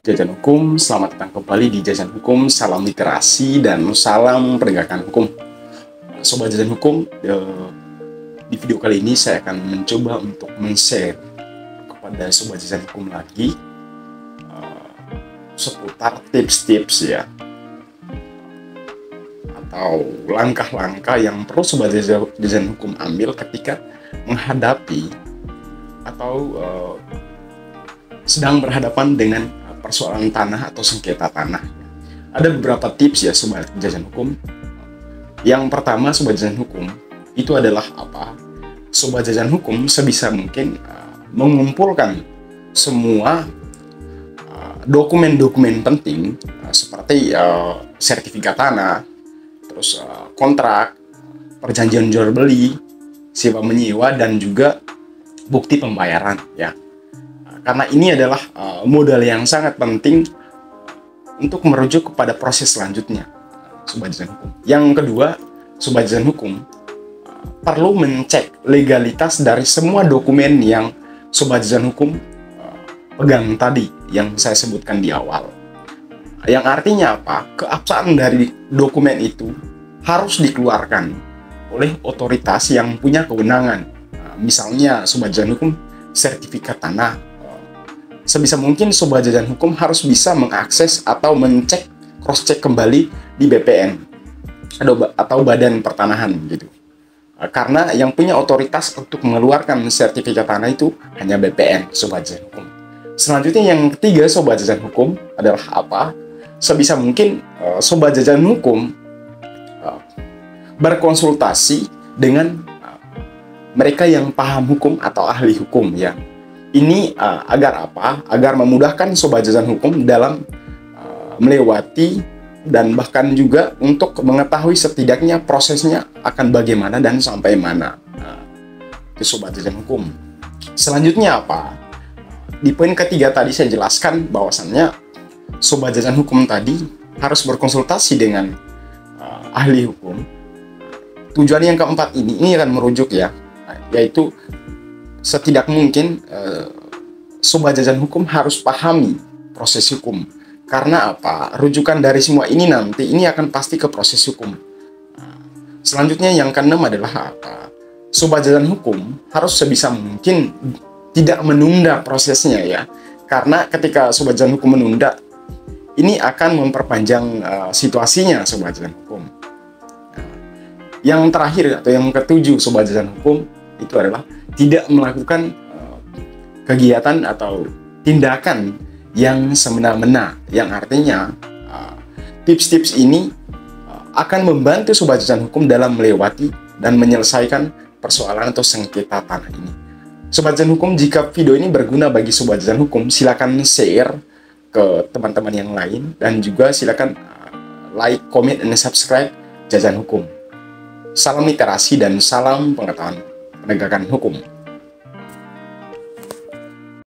Jajan Hukum, selamat datang kembali di Jajan Hukum, salam literasi dan salam penegakan hukum. Sobat Jajan Hukum, di video kali ini saya akan mencoba untuk men-share kepada Sobat Jajan Hukum lagi seputar tips-tips ya, atau langkah-langkah yang perlu Sobat Jajan Hukum ambil ketika menghadapi atau sedang berhadapan dengan persoalan tanah atau sengketa tanah. Ada beberapa tips ya Sobat Jajan Hukum. Yang pertama Sobat Jajan Hukum itu adalah apa? Sobat Jajan Hukum sebisa mungkin mengumpulkan semua dokumen-dokumen penting seperti sertifikat tanah, terus kontrak, perjanjian jual beli, sewa menyewa, dan juga bukti pembayaran ya. Karena ini adalah modal yang sangat penting untuk merujuk kepada proses selanjutnya, Sobat Jajan Hukum. Yang kedua, Sobat Jajan Hukum perlu mencek legalitas dari semua dokumen yang Sobat Jajan Hukum pegang tadi, yang saya sebutkan di awal. Yang artinya apa? Keabsahan dari dokumen itu harus dikeluarkan oleh otoritas yang punya kewenangan. Misalnya Sobat Jajan Hukum sertifikat tanah, sebisa mungkin Sobat Jajan Hukum harus bisa mengakses atau mencek, cross-check kembali di BPN atau Badan Pertanahan gitu. Karena yang punya otoritas untuk mengeluarkan sertifikat tanah itu hanya BPN, Sobat Jajan Hukum. Selanjutnya yang ketiga Sobat Jajan Hukum adalah apa? Sebisa mungkin Sobat Jajan Hukum berkonsultasi dengan mereka yang paham hukum atau ahli hukum ya. Ini agar apa? Agar memudahkan Sobat Jajan Hukum dalam melewati dan bahkan juga untuk mengetahui setidaknya prosesnya akan bagaimana dan sampai mana. Itu Sobat Jajan Hukum. Selanjutnya apa? Di poin ketiga tadi saya jelaskan bahwasannya Sobat Jajan Hukum tadi harus berkonsultasi dengan ahli hukum. Tujuan yang keempat ini akan merujuk ya, yaitu setidak mungkin Sobat Jajan Hukum harus pahami proses hukum. Karena apa? Rujukan dari semua ini nanti ini akan pasti ke proses hukum. Selanjutnya yang keenam adalah apa? Sobat Jajan Hukum harus sebisa mungkin tidak menunda prosesnya ya. Karena ketika Sobat Jajan Hukum menunda, ini akan memperpanjang situasinya Sobat Jajan Hukum. Yang terakhir atau yang ketujuh Sobat Jajan Hukum itu adalah tidak melakukan kegiatan atau tindakan yang semena-mena, yang artinya tips-tips ini akan membantu Sobat Jajan Hukum dalam melewati dan menyelesaikan persoalan atau sengketa tanah ini. Sobat Jajan Hukum, jika video ini berguna bagi Sobat Jajan Hukum, silakan share ke teman-teman yang lain dan juga silakan like, comment, dan subscribe Jajan Hukum. Salam literasi dan salam pengetahuan penegakan hukum.